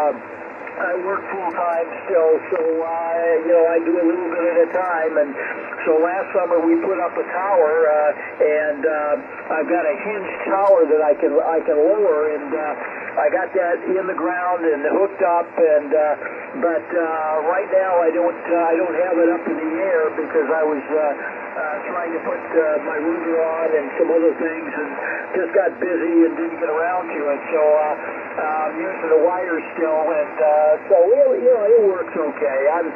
I work full-time still, so, I do a little bit at a time, and so last summer we put up a tower, and I've got a hinged tower that I can lower, and I got that in the ground and hooked up, and but right now I don't have it up in the air because I was trying to put my router on and some other things, and just got busy and didn't get around to it. So I'm using the wires still, and so it works okay. I'm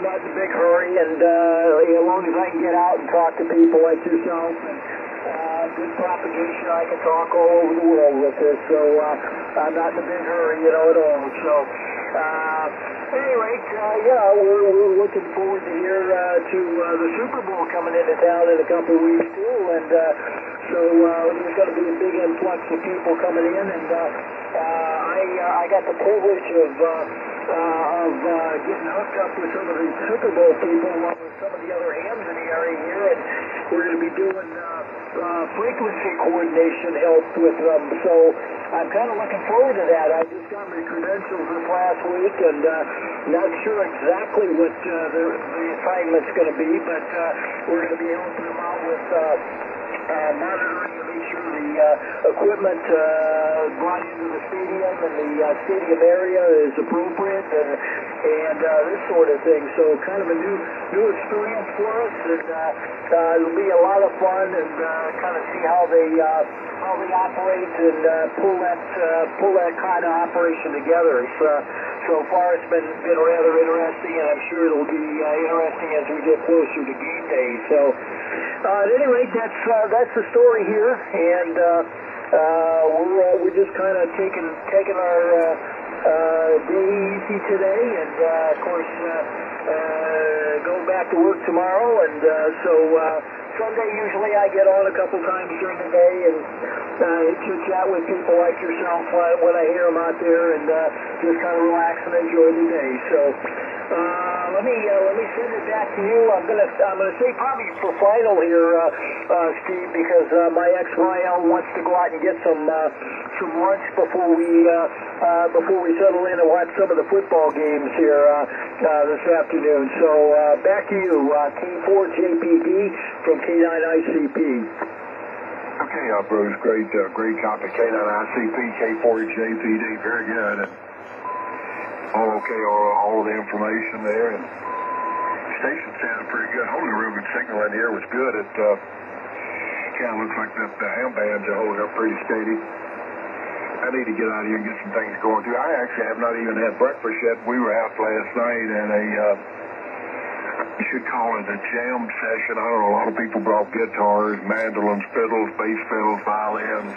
not in a big hurry, and as long as I can get out and talk to people like yourself, and good propagation, I can talk all over the world with this. So I'm not in a big hurry, at all. So. Anyway, we're looking forward to hear to the Super Bowl coming into town in a couple of weeks too, and so there's going to be a big influx of people coming in, and I got the privilege of getting hooked up with some of the Super Bowl people, along with some of the other hams in the area here, and we're going to be doing frequency coordination help with them. So I'm kind of looking forward to that. I just got my credentials this last week, and not sure exactly what the assignment's going to be, but we're going to be helping them out with monitoring to make sure the equipment brought into the stadium and the stadium area is appropriate, and this sort of thing. So kind of a new experience for us, and it'll be a lot of fun, and kind of see how they operate and pull that kind of operation together. So far it's been rather interesting, and I'm sure it'll be interesting as we get closer to game day. So at any rate, that's the story here, and we're just kind of taking our day easy today, and of course going back to work tomorrow, and so Sunday usually I get on a couple times during the day and chit chat with people like yourself when I hear them out there, and just kind of relax and enjoy the day. So let me send it back to you. I'm gonna say probably for final here, Steve, because my ex-YL wants to go out and get some lunch before we settle in and watch some of the football games here this afternoon. So back to you, K4JPD from K9ICP. Okay, Bruce, great copy. K9ICP, K4JPD, very good. All okay, all of the information there, and the station sounded pretty good. Holding a real good signal in here was good. It kind of looks like the ham bands are holding up pretty steady. I need to get out here and get some things going too. I actually have not even had breakfast yet. We were out last night and you should call it a jam session. I don't know, a lot of people brought guitars, mandolins, fiddles, bass fiddles, violins.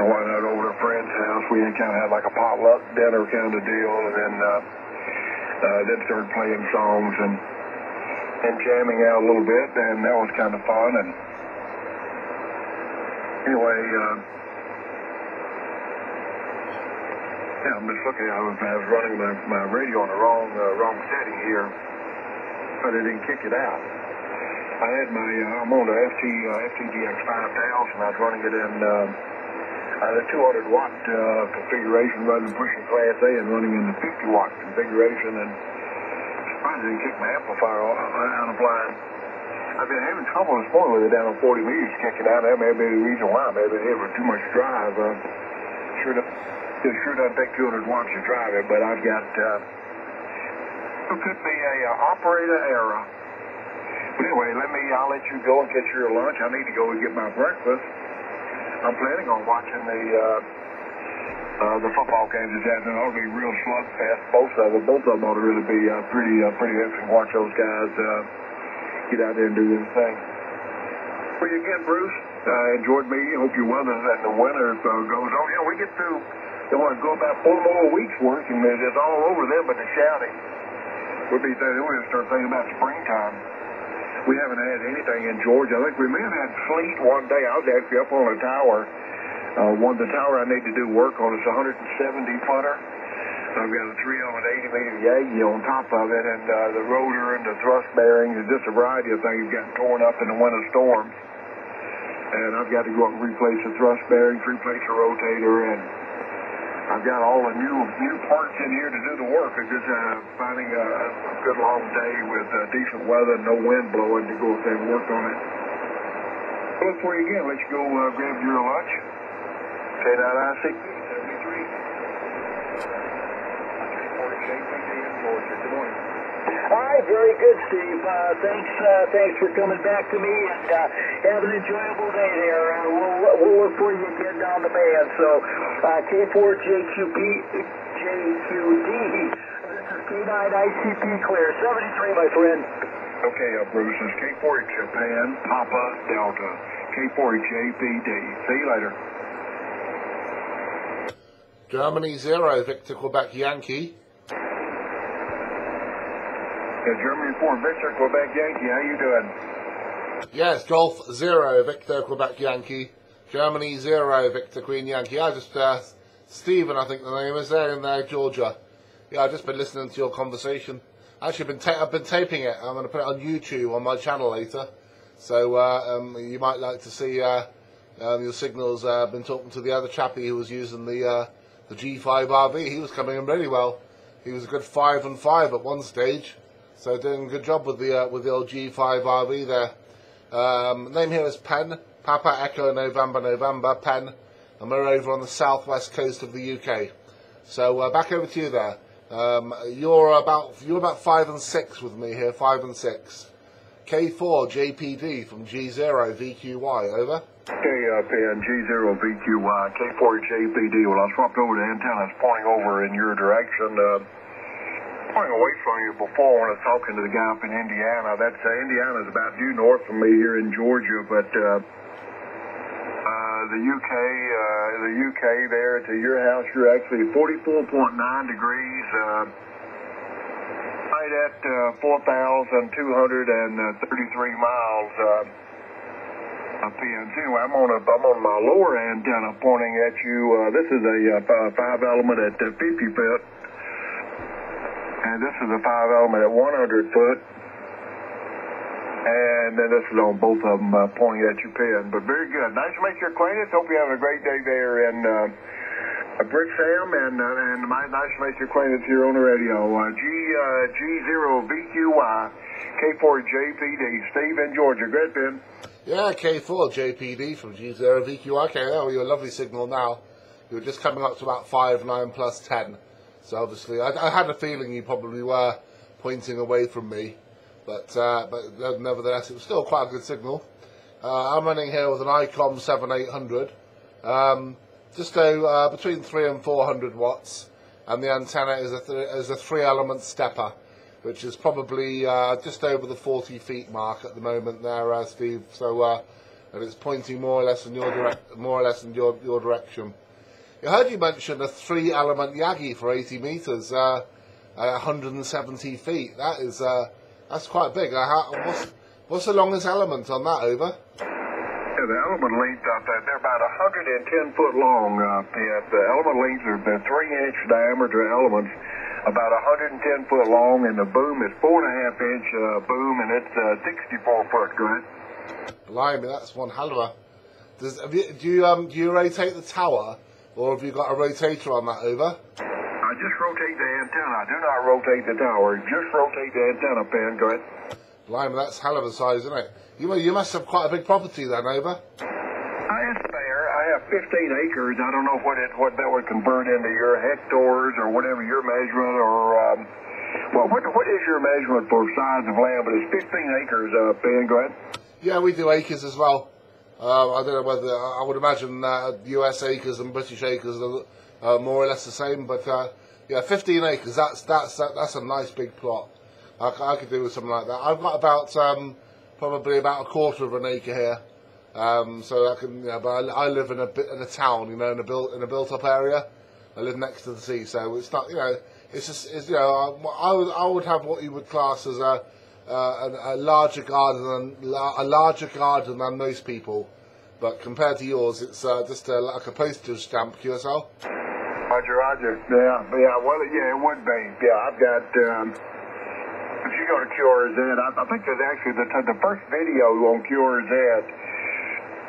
And went out over to a friend's house. We kind of had like a potluck dinner kind of deal, and then started playing songs and jamming out a little bit, and that was kind of fun. And anyway, I'm just looking. I was running my radio on the wrong setting here, but it didn't kick it out. I had I'm on the FTGX 5000. I was running it in the 200 watt configuration, running pushing Class A and running in the 50 watt configuration, and surprised it didn't kick my amplifier out of line. I've been having trouble this morning with it down on 40 meters kicking out. That may be the reason why. Maybe it was too much drive. It sure doesn't take 200 watts to drive it, but I've got it could be a operator error. But anyway, I'll let you go and get your lunch. I need to go and get my breakfast. I'm planning on watching the football games this afternoon. It'll be real slugfest. Both of them ought to really be pretty interesting to watch those guys get out there and do their thing. Well, again, Bruce, enjoyed meeting you. Hope your weather and the winter goes on. We get through. They want to go about 4 more weeks work, and it's all over them, but the shouting. We're going to start thinking about springtime. We haven't had anything in Georgia. I think we may have had sleet one day. I was actually up on a tower. The tower I need to do work on is a 170-footer. I've got a 380-meter Yagi on top of it, and the rotor and the thrust bearings and just a variety of things got torn up in the winter storms. And I've got to go up and replace the thrust bearings, replace the rotator, and I've got all the new parts in here to do the work. I'm just finding a good long day with decent weather and no wind blowing to go up there and work on it. Look for you again. Let you go grab your lunch. K9ICP 73. K4JPD in Georgia. Good morning. All right, very good, Steve. Thanks for coming back to me, and have an enjoyable day there. We'll look for you again down the band. So, K4JQD. This is K9ICP clear. 73, my friend. Okay, Bruce. This is K4 Japan, Papa Delta. K4JPD. See you later. Germany 0, Victor Quebec Yankee. Germany 4, Victor, Quebec Yankee, how you doing? Yes, Golf 0, Victor Quebec Yankee. Germany 0, Victor Queen Yankee. I just, Stephen, I think the name is there in there, Georgia. Yeah, I've just been listening to your conversation. Actually, I've been taping it. I'm going to put it on YouTube on my channel later. So, you might like to see your signals. Been talking to the other chappie who was using the G5RV. He was coming in really well. He was a good 5 and 5 at one stage. So doing a good job with the old G5RV there. Name here is Penn, Papa Echo November, Penn, and we're over on the southwest coast of the UK. So back over to you there. You're about 5 and 6 with me here, 5 and 6. K4JPD from G0VQY, over. Okay, Penn, G0VQY, K4JPD. Well, I swapped over the antennas pointing over in your direction. Pointing away from you before when I was talking to the guy up in Indiana. That's Indiana's about due north from me here in Georgia, but the UK there to your house, you're actually 44.9 degrees, right at 4,233 miles up in. So anyway, I'm on my lower antenna pointing at you. This is a 5 element at 50 foot. And this is a 5 element at 100 foot. And then this is on both of them pointing at your pin. But very good. Nice to make your acquaintance. Hope you have a great day there in Brixham. And nice to make your acquaintance here on the radio. G0VQY, K4JPD. Steve in Georgia. Great, Ben. Yeah, K4JPD from G0VQY. Okay, there your lovely signal now. You're just coming up to about 5, 9 plus 10. So obviously, I had a feeling you probably were pointing away from me, but nevertheless, it was still quite a good signal. I'm running here with an ICOM 7800, just between 300 and 400 watts, and the antenna is a 3-element stepper, which is probably just over the 40 feet mark at the moment there, Steve. So, and it's pointing more or less in your direction. I heard you mention a 3-element Yagi for 80 meters, 170 feet. That's quite big. What's the longest element on that, over? Yeah, the element lengths out there, they're about 110 foot long. The element lengths are the 3-inch diameter elements, about 110 foot long, and the boom is 4.5-inch boom, and it's 64 foot. Go ahead. Blimey, that's one hell of a. Do you rotate the tower? Or have you got a rotator on that, over? I just rotate the antenna. I do not rotate the tower. Just rotate the antenna, Pen. Go ahead. Blimey, that's hell of a size, isn't it? You must have quite a big property then, over? It's fair. I have 15 acres. I don't know what that would convert into your hectares or whatever your measurement or... well, what is your measurement for size of land? But it's 15 acres, Pen. Go ahead. Yeah, we do acres as well. I don't know whether, I would imagine US acres and British acres are more or less the same, but yeah, 15 acres, that's a nice big plot. I could do with something like that. I've got about, probably about a quarter of an acre here, so I can, yeah, but I live in a town, you know, in a built-up area. I live next to the sea, so it's not, you know, it's you know, I would have what you would class as a larger garden than most people, but compared to yours, it's just like a postage stamp, QSL. Roger. Yeah. Well, yeah, it would be. Yeah, I've got. If you go to QRZ, I think there's actually the first video on QRZ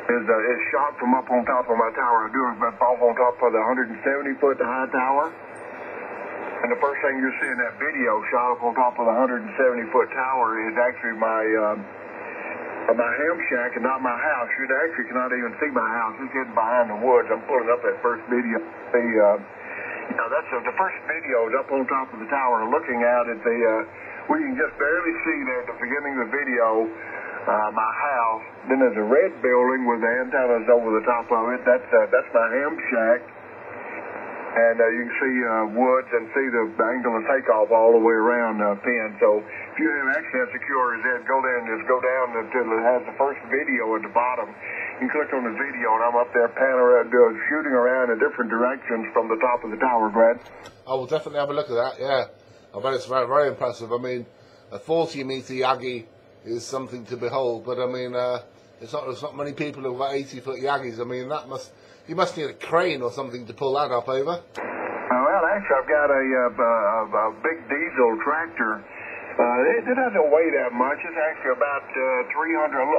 is shot from up on top of my tower. I do it off on top of the 170-foot high tower. And the first thing you'll see in that video shot up on top of the 170-foot tower is actually my ham shack and not my house. You actually cannot even see my house. It's hidden behind the woods. I'm pulling up that first video. That's the first video is up on top of the tower, looking out at the. We can just barely see there at the beginning of the video my house. Then there's a red building with the antennas over the top of it. That's my ham shack. And you can see woods and see the angle of takeoff all the way around Penn. So if you have access to QRZ, go there and just go down until it has the first video at the bottom. You can click on the video, and I'm up there shooting around in different directions from the top of the tower, Brad. I will definitely have a look at that, yeah. I bet it's very, very impressive. I mean, a 40-meter Yagi is something to behold, but I mean, there's not many people who've got 80-foot Yagis. I mean, you must need a crane or something to pull that up over. Well, actually, I've got a big diesel tractor. It doesn't weigh that much. It's actually about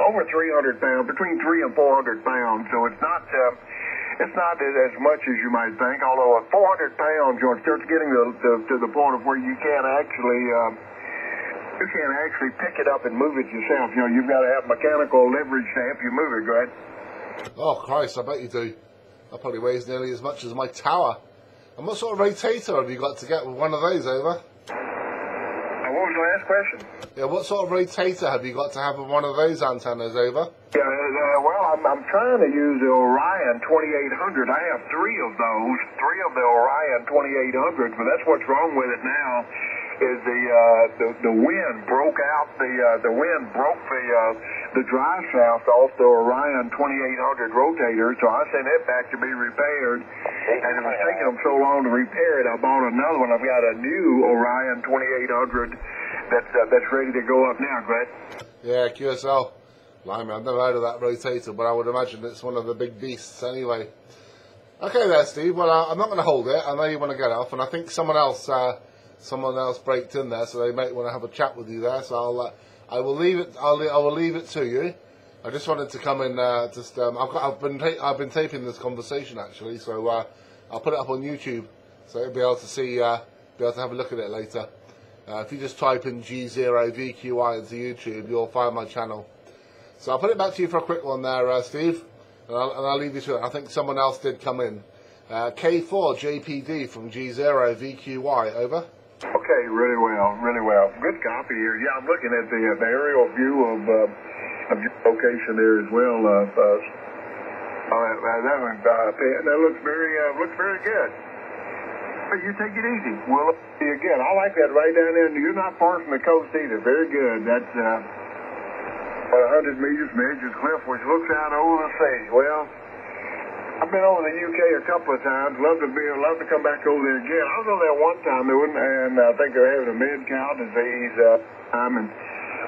over 300 pounds, between 300 and 400 pounds. So it's not as much as you might think. Although at 400 pounds, you start getting to the point of where you can't actually pick it up and move it yourself. You've got to have mechanical leverage to help you move it, Greg. Oh Christ, I bet you do. That probably weighs nearly as much as my tower. And what sort of rotator have you got to get with one of those over? What was the last question? Yeah, what sort of rotator have you got to have with one of those antennas over? Yeah, well, I'm trying to use the Orion 2800. I have three of the Orion 2800s, but that's what's wrong with it now. Is the wind broke out the drive shaft off the Orion 2800 rotator, so I sent it back to be repaired, and it was taking them so long to repair it. I bought another one. I've got a new Orion 2800 that's ready to go up now, Greg. Yeah, QSL. Blimey, I've never heard of that rotator, but I would imagine it's one of the big beasts anyway. Okay there, Steve. Well, I'm not going to hold it. I know you want to get off, and I think someone else braked in there, so they might want to have a chat with you there. So I will leave it. I will leave it to you. I just wanted to come in. I've been taping this conversation actually, so I'll put it up on YouTube, so you'll be able to see, be able to have a look at it later. If you just type in G0VQY into YouTube, you'll find my channel. So I'll put it back to you for a quick one there, Steve, and I'll leave you to it. I think someone else did come in. K4JPD from G0VQY, over. Okay, really well. Good copy here. Yeah, I'm looking at the aerial view of your location there as well. That looks very good. But you take it easy. Well, again, I like that right down there. You're not far from the coast either. Very good. That's 100 meters from the edge of the cliff, which looks out over the sea. Well, I've been over the UK a couple of times. Love to come back over there again. I was over there one time, and I think they're having a mad-cow disease and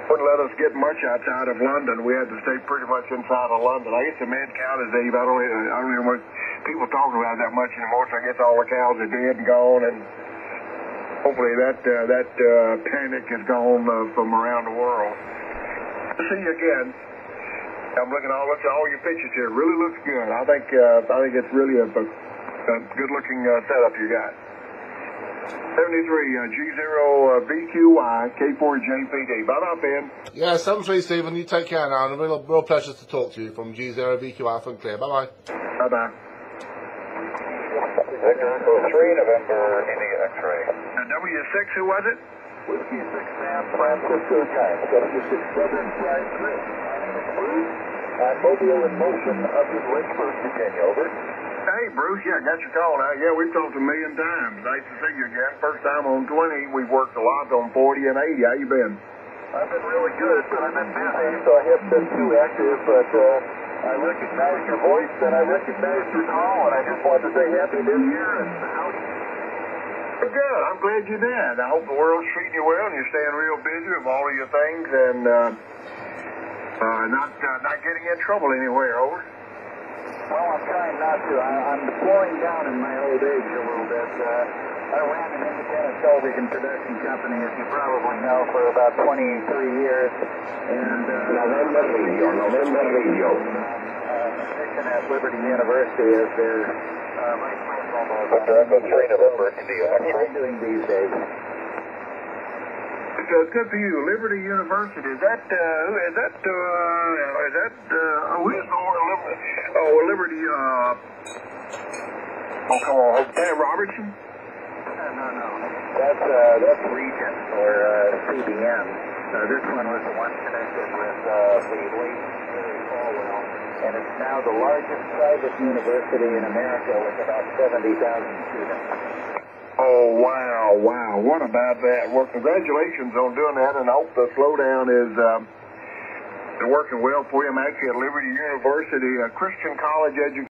wouldn't let us get much outside of London. We had to stay pretty much inside of London. I guess the mad-cow disease, I don't hear much people talking about that much anymore, so I guess all the cows are dead and gone, and hopefully that panic is gone from around the world. See you again. I'm looking at all your pictures here. It really looks good. I think it's really a good-looking setup you got. 73 G0VQY K4JPD. Bye-bye, Ben. Yeah, 73, Stephen. You take care now. And a real pleasure to talk to you from G0VQY from Clear. Bye-bye. Bye-bye. Victor 3 November India X-ray. W6, who was it? Whiskey 6 San Francisco Giants. W6 Southern Fried Chris. Mobile in motion up in Lynchburg, Virginia. Over. Hey, Bruce. Yeah, I got your call now. Yeah, we've talked a million times. Nice to see you again. First time on 20. We've worked a lot on 40 and 80. How you been? I've been really good, but I've been busy, so I haven't been too active, but I recognize your voice and I recognize your call, and I just wanted to say Happy New Year and how you... Good. I'm glad you did. I hope the world's treating you well and you're staying real busy with all of your things and not getting in trouble anywhere. Over. Well, I'm trying not to. I'm slowing down in my old age a little bit. I ran an independent television production company, as you probably know, for about 23 years. And November Radio. position at Liberty University as their vice principal. Echo 3 November, India What are X-ray. they doing these days? It's good for you. Liberty University. Is that who is Liberty? Oh, Liberty, oh, come on. Pat Robertson? No. That's Regent or CBN. This one was the one connected with the late Falwell, and it's now the largest private university in America with about 70,000 students. Oh, wow. What about that? Well, congratulations on doing that, and I hope the slowdown is working well for you. I'm actually at Liberty University, a Christian college education.